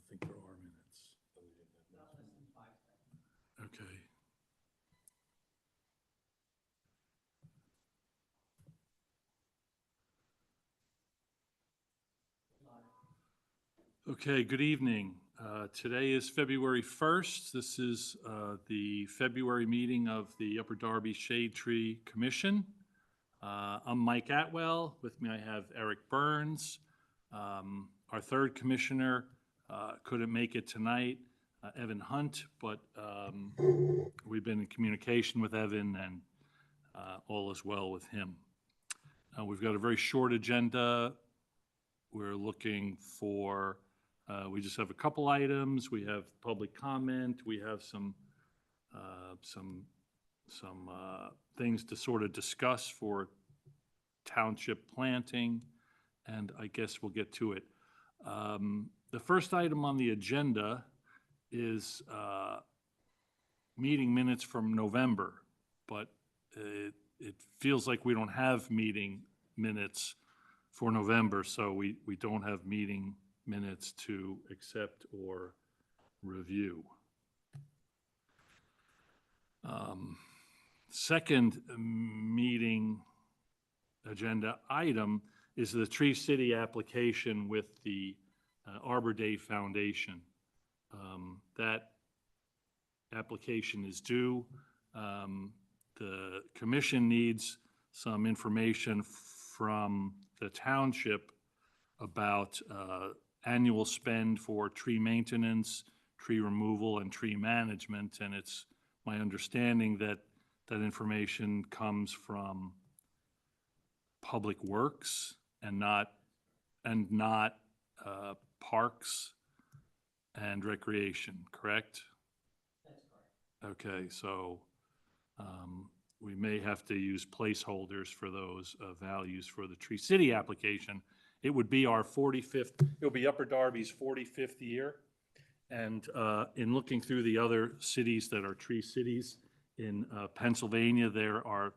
think there are minutes. Okay. Okay, good evening. Today is February 1st. This is the February meeting of the Upper Darby Shade Tree Commission. I'm Mike Atwell. With me I have Eric Burns. Our third commissioner couldn't make it tonight, Evan Hunt, but we've been in communication with Evan and all is well with him. We've got a very short agenda. We're looking for, we just have a couple items. We have public comment. We have some things to sort of discuss for township planting, and I guess we'll get to it. The first item on the agenda is meeting minutes from November, but it feels like we don't have meeting minutes for November, so we don't have meeting minutes to accept or review. Second meeting agenda item is the Tree City application with the Arbor Day Foundation. That application is due. The commission needs some information from the township about annual spend for tree maintenance, tree removal, and tree management, and it's my understanding that that information comes from Public Works and not Parks and Recreation, correct? That's correct. Okay, so we may have to use placeholders for those values for the Tree City application. It would be our 45th, it'll be Upper Darby's 45th year. And in looking through the other cities that are tree cities in Pennsylvania, there are,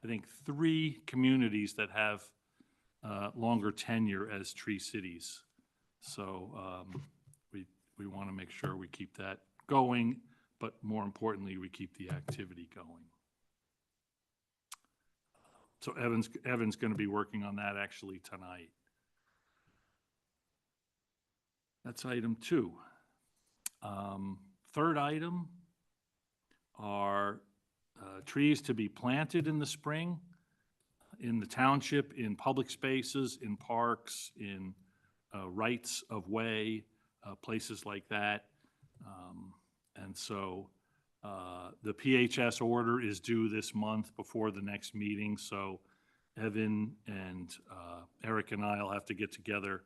I think, 3 communities that have longer tenure as tree cities. So we want to make sure we keep that going, but more importantly, we keep the activity going. So Evan's going to be working on that actually tonight. That's item 2. Third item are trees to be planted in the spring in the township, in public spaces, in parks, in rights of way, places like that. And so the PHS order is due this month before the next meeting. So Evan and Eric and I will have to get together.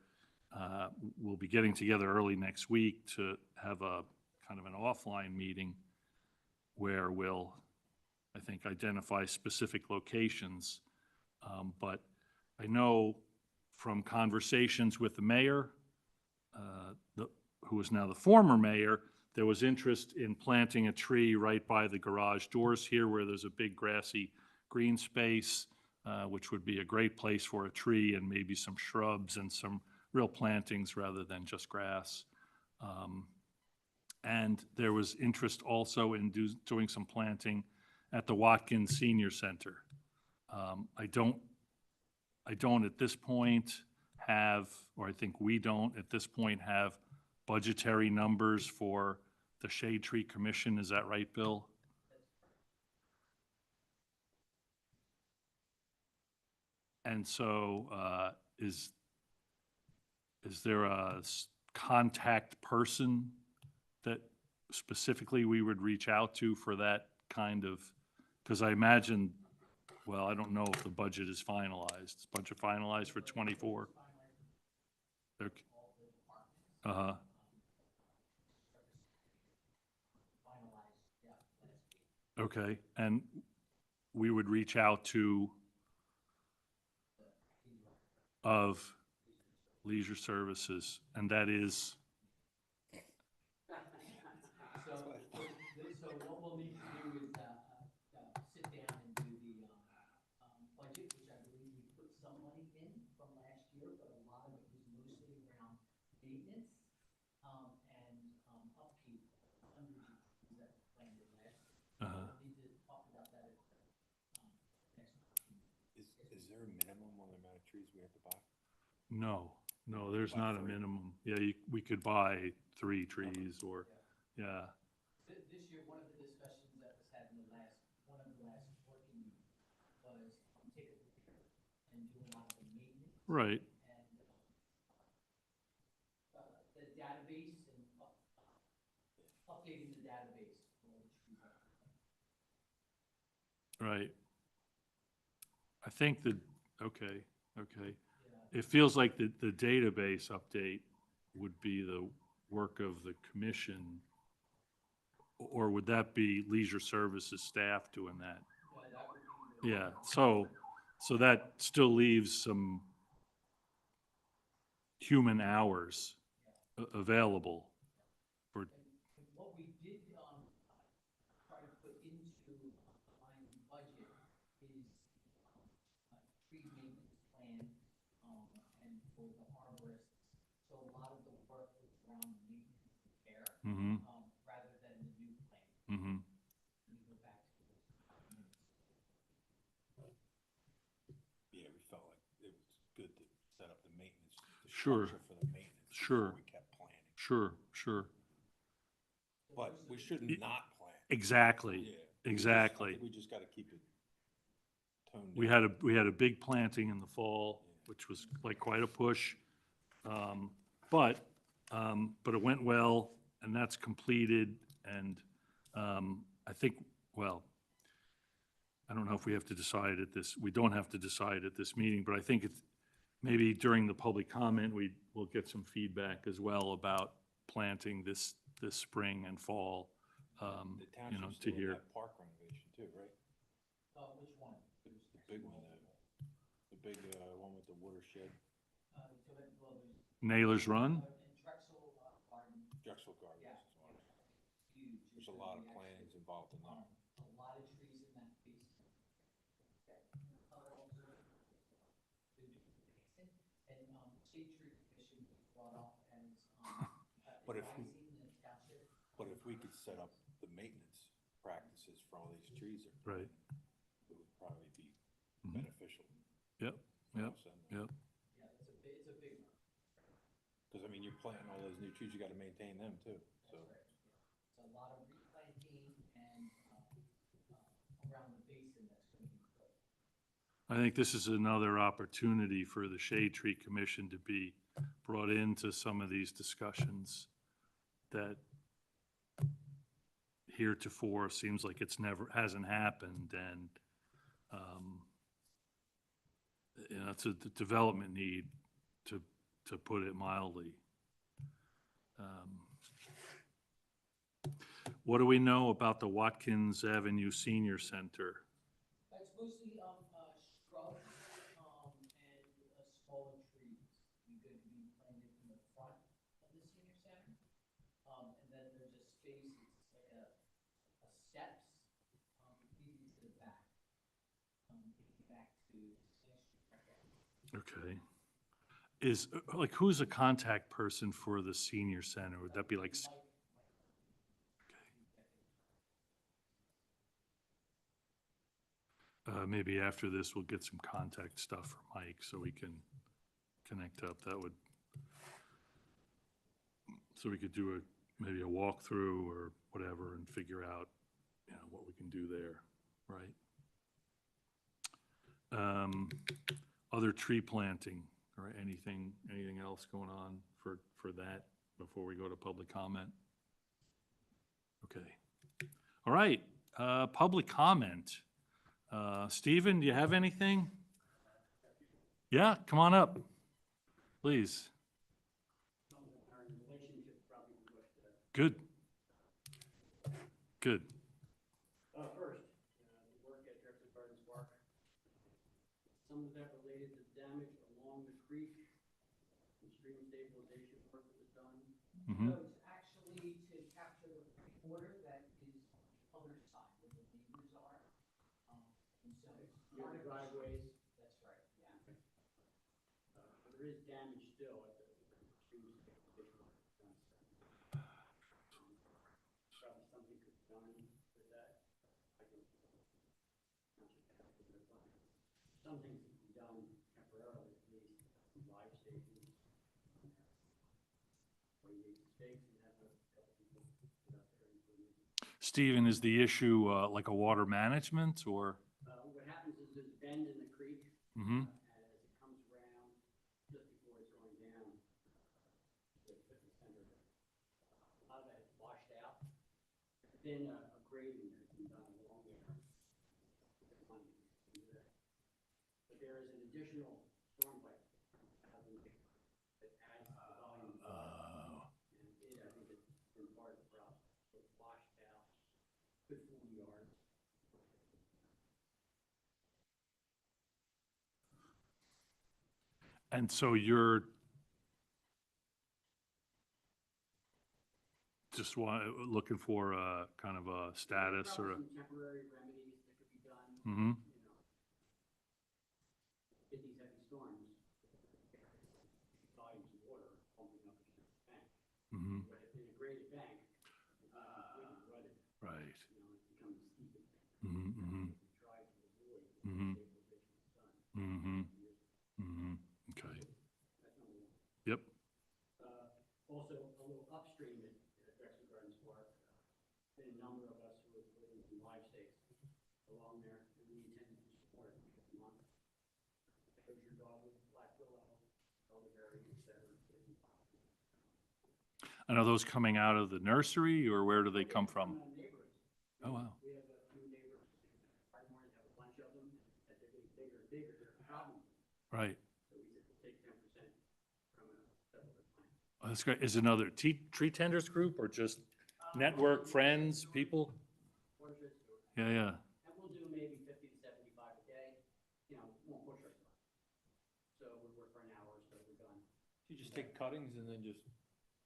We'll be getting together early next week to have a kind of an offline meeting where we'll, I think, identify specific locations. But I know from conversations with the mayor, who is now the former mayor, there was interest in planting a tree right by the garage doors here where there's a big grassy green space, which would be a great place for a tree and maybe some shrubs and some real plantings rather than just grass. And there was interest also in doing some planting at the Watkins Senior Center. I don't at this point have, or I think we don't at this point have budgetary numbers for the Shade Tree Commission. Is that right, Bill? And so is there a contact person that specifically we would reach out to for that kind of, because I imagine, well, I don't know if the budget is finalized. Is the budget finalized for 24? Okay. Uh-huh. Okay, and we would reach out to of Leisure Services, and that is? So what we'll need to do is sit down and do the budget, which I believe we put some money in from last year, but a lot of it was mostly around maintenance. And there a minimum on the amount of trees we have to buy? No, no, there's Buy not a 3. minimum. Yeah, we could buy 3 trees or, yeah, This year, one of the discussions that was had in one of the last working meetings was taking a picture and doing a lot of the maintenance. right, And the database and updating the database for all the trees. right. I think that, okay, okay. Yeah. It feels like the database update would be the work of the commission, or would that be leisure services staff doing that? Yeah, that would be. Yeah, so that still leaves some human hours available for, And what we did, try to put into line budget is, tree maintenance plan, and for the arborists. So a lot of the work was around maintenance and repair, mm-hmm, rather than the new plan. mm-hmm, We go back to those documents. Yeah, we felt like it was good to set up the maintenance, the Sure. structure for the maintenance. Sure. before we kept planning. sure, sure, But we shouldn't not plan. exactly, Yeah. exactly. I think we just gotta keep it toned down. We had a big planting in the fall, which was like quite a push. But it went well, and that's completed, and I think, well, I don't know if we have to decide at this, we don't have to decide at this meeting, but I think it's, maybe during the public comment, we will get some feedback as well about planting this spring and fall, The you know, township's to doing hear. that park renovation too, right? Which one? The big one, the big, one with the watershed, So that, well, there's. Naylor's Run? And Drexel, Garden, Drexel Gardens. Yeah. is one. huge. There's a lot of plannings involved in that. A lot of trees in that basin. And, State Tree Commission was brought up as, But if we- advising the township. But if we could set up the maintenance practices for all these trees, it Right, would probably be Mhm. beneficial. yep, yep, Also, yep, Yeah, it's a big one. Cause I mean, you're planting all those new trees, you gotta maintain them too, so. That's right. It's a lot of replanting and, around the basin that's gonna be put. I think this is another opportunity for the Shade Tree Commission to be brought into some of these discussions that heretofore seems like hasn't happened, and, you know, it's a development need, to put it mildly. What do we know about the Watkins Avenue Senior Center? That's mostly, shrubs, and, smaller trees. We could be planted in the front of the senior center. And then there's a space, it's like a steps, leading to the back. Back to Sixth Street. Okay. Is, like, who's a contact person for the senior center? Would that be like, maybe after this, we'll get some contact stuff for Mike so we can connect up. That would, so we could do maybe a walkthrough or whatever and figure out, you know, what we can do there, right? Other tree planting or anything else going on for that before we go to public comment? Okay. All right, public comment. Stephen, do you have anything? Yeah, come on up, please. Good. Good. First, the work at Drexel Gardens Park. Some of that related to damage along the creek, and stream stabilization work that was done. Mhm. So it's actually to capture the water that is on the other side where the neighbors are. And so it's Near part the of driveways. That's right, yeah. But there is damage still at the stream stabilization work done. Probably something could be done with that. I can. Some things can be done done temporarily, at least, live stations. Where you make mistakes and have a couple people get out there and put it. Stephen, is the issue like a water management or? What happens is there's a bend in the creek. Mhm. And as it comes around, just before it's going down, the center, a lot of that is washed out. There's been a grading that's been done along there. But there is an additional storm pipe that adds the volume. Oh. And I think it's been part of the problem. So it's washed out, good 40 yards. And so you're just looking for a kind of a status or a? Probably some temporary remedies that could be done. Mhm. You know, get these heavy storms, volumes of water pumping up against the bank. Mhm. But if in a graded bank, completely rutted, Right. you know, it becomes steep. Mhm, mhm. We try to avoid Mhm. stabilization of the sun. Mhm. Mhm. Okay. That's number one. Yep. Also, a little upstream at Drexel Gardens Park, been a number of us who have put in some live stakes along there, and we intend to support it for a month. There's your dogwood, black willow, elderberry, et cetera. And are those coming out of the nursery or where do they come from? Neighborhoods. Oh, wow. We have a few neighbors, Ardmore, that have a bunch of them, as they're getting bigger and bigger, they're a problem. Right. So we said, we'll take 10% from a settlement plan. Oh, that's great. Is it another tree tenders group or just network, friends, people? Portraits, or Yeah, yeah. and we'll do maybe 50 to 75 a day, you know, won't push ourselves. So we work for an hour, so we're done, You just take cuttings and then just.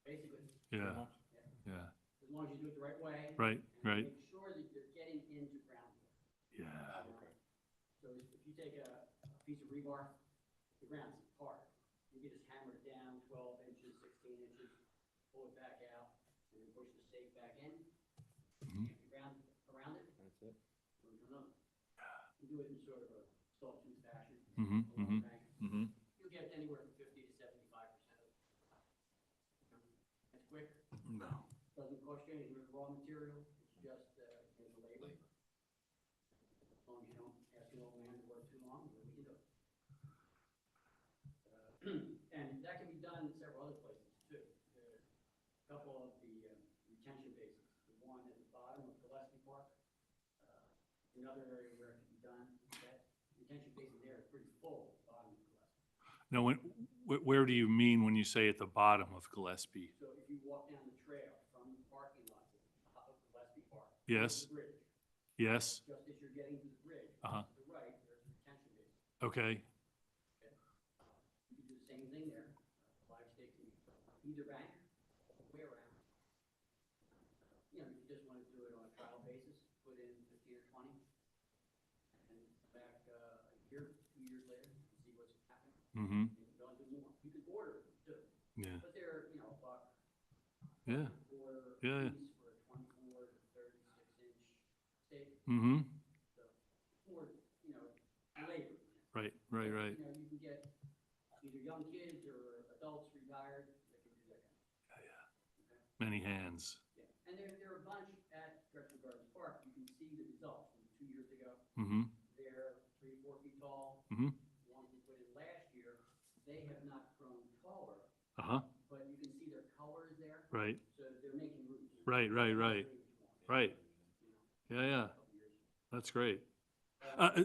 basically, Yeah, yeah. as long as you do it the right way. Right, and right. Make sure that you're getting into groundwater. Yeah. Okay. So if you take a piece of rebar, the ground's hard, you can just hammer it down 12 inches, 16 inches, pull it back out, and then push the stake back in, Mhm. stamp the ground around it, That's it. move to another. You do it in sort of a sawtooth fashion. Mhm, along the mhm. bank. Mhm. You'll get anywhere from 50 to 75% of it. That's quick, No. doesn't cost you anything with raw material, it's just in the labor. As long as you don't ask an old man to work too long, then we can do it. And that can be done in several other places too. A couple of the retention basins, the one at the bottom of Gillespie Park, another area where it can be done, that retention basin there is pretty full at the bottom of Gillespie. Now, where do you mean when you say at the bottom of Gillespie? So if you walk down the trail from the parking lot to the top of Gillespie Park. Yes. to the bridge, Yes? just as you're getting to the bridge, Uh-huh. to the right, there's a retention basin. Okay. You can do the same thing there, live stakes in either bank, all the way around. You know, if you just want to do it on a trial basis, put in 15 or 20, and back a year, 2 years later, and see what's happening. Mm-hmm. And you don't do more. You can order them too, Yeah. but they're, you know, $1. Yeah. Order Yeah, yeah. piece for a 24 to 36-inch steak. Mm-hmm. So more, you know, labor. Right, right, right. You know, you can get either young kids or adults retired that can do that. Yeah, Okay? Many hands. Yeah, and there are a bunch at Drexel Gardens Park. You can see the results from 2 years ago. Mm-hmm. They're 3 or 4 feet tall. Mm-hmm. The ones we put in last year, they have not grown taller, Uh-huh. but you can see their colors there. Right, So they're making roots. right, right, right. Right. You know, Yeah, yeah. a couple years. That's great.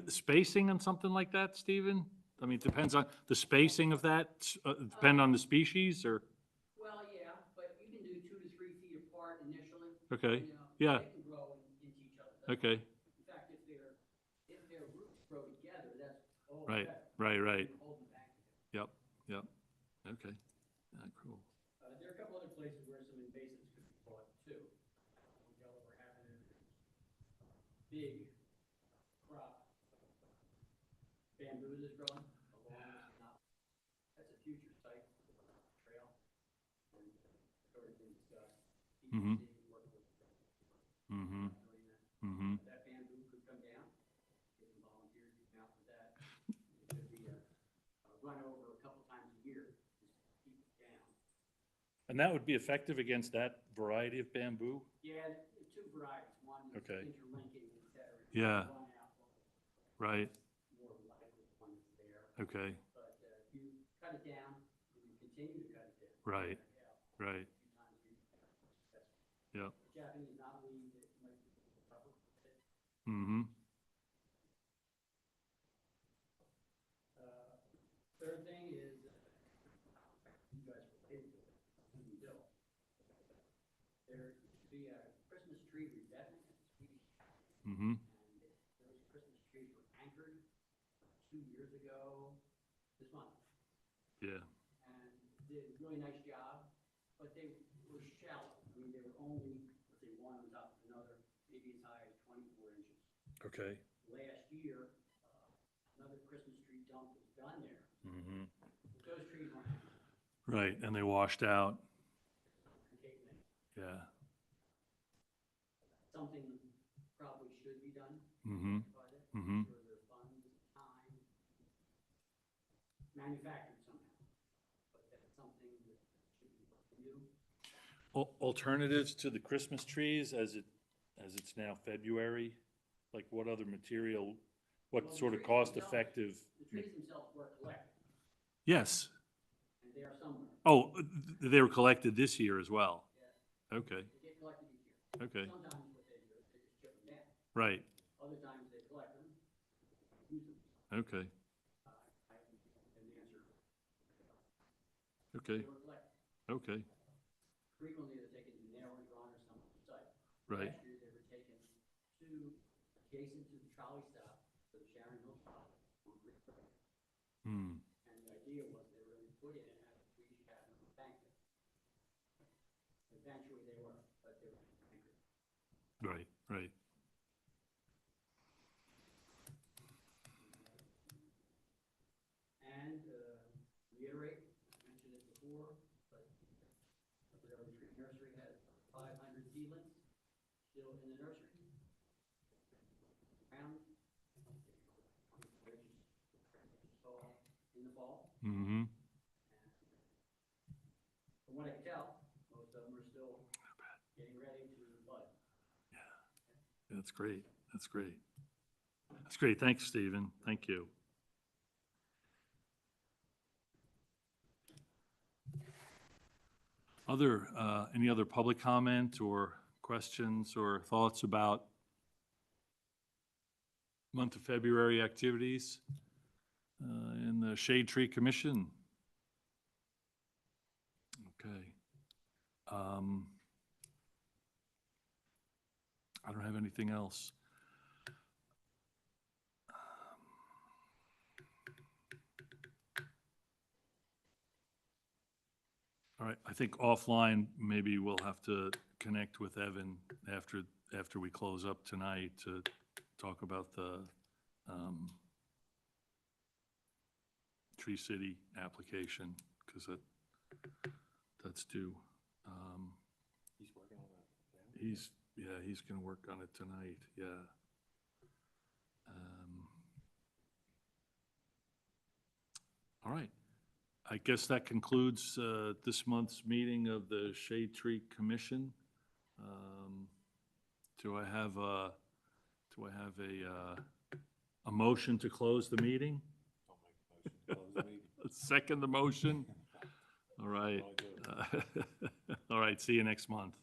Spacing on something like that, Stephen? I mean, it depends on the spacing of that, depend on the species or, Well, yeah, but you can do 2 to 3 feet apart initially. okay, You know, yeah. They can grow into each other. That's okay, In fact, if their roots grow together, that's all right, better. right, right. You can hold them back together. Yep, yep. Okay. Cool. There are a couple other places where some invasives could be bought too. Delaware Avenue, big crop bamboo that's growing along this knot. That's a future site for the trail. And it's already been discussed. Mhm. EPC working with Mm-hmm, doing that. mm-hmm. That bamboo could come down, get some volunteers to come out for that. It could be a And that would be effective against that variety of bamboo? Yeah, two varieties, one is Okay. interlinking, et cetera. Yeah. Run out, Right, more likely one that's there. okay, But if you cut it down, and you continue to cut it down. Right. yeah, right, a few times you- that's- yeah. Japanese knotweed, it might be a little tougher. Mm-hmm, Third thing is, you guys were able to, you do. There used to be a Christmas tree revetment at Swedish, mm-hmm, and those Christmas trees were anchored 2 years ago this month. yeah, And did a really nice job, but they were shallow. I mean, they were only, let's say, one on top of another, maybe as high as 24 inches. okay, Last year, another Christmas tree dump was done there. mm-hmm. But those trees weren't anchored. Right, and they washed out, Cape May. yeah, Something probably should be done. mm-hmm, About it. Mhm. I'm sure there are funds, time, manufactured somehow. But that's something that should be new. Alternatives to the Christmas trees as it's now February? Like what other material, what Well, the sort of trees cost-effective? The trees themselves were collected, Yes, and they are somewhere. oh, they were collected this year as well? Yeah. Okay, They get collected each year. okay, Sometimes what they do is they just chip them down. right, Other times they collect them, use them. okay, I haven't given the answer. okay, They were collected. okay, Frequently, they're taken to Narrows Run or some other site. right, Last year, they were taken to adjacent to the trolley stop, to the Sharon Hill stop. On Greek Road. hmm, And the idea was they were going to put in and have a Swedish cabin bank there. Eventually, they were, but they were anchored. right, right, And reiterate, I mentioned it before, but the Early Tree Nursery has 500 seedlings still in the nursery. Around, fall, in the fall. mm-hmm, From what I can tell, most of them are still getting ready to bud. that's great, that's great. That's great, thanks, Stephen, thank you. Any other public comment or questions or thoughts about month of February activities in the Shade Tree Commission? Okay. I don't have anything else. All right, I think offline, maybe we'll have to connect with Evan after we close up tonight to talk about the Tree City application, because that's due. He's working on that. He's gonna work on it tonight, yeah. All right. I guess that concludes this month's meeting of the Shade Tree Commission. Do I have a motion to close the meeting? I'll make a motion to close the meeting. Second the motion? All right. I'll do it. All right, see you next month.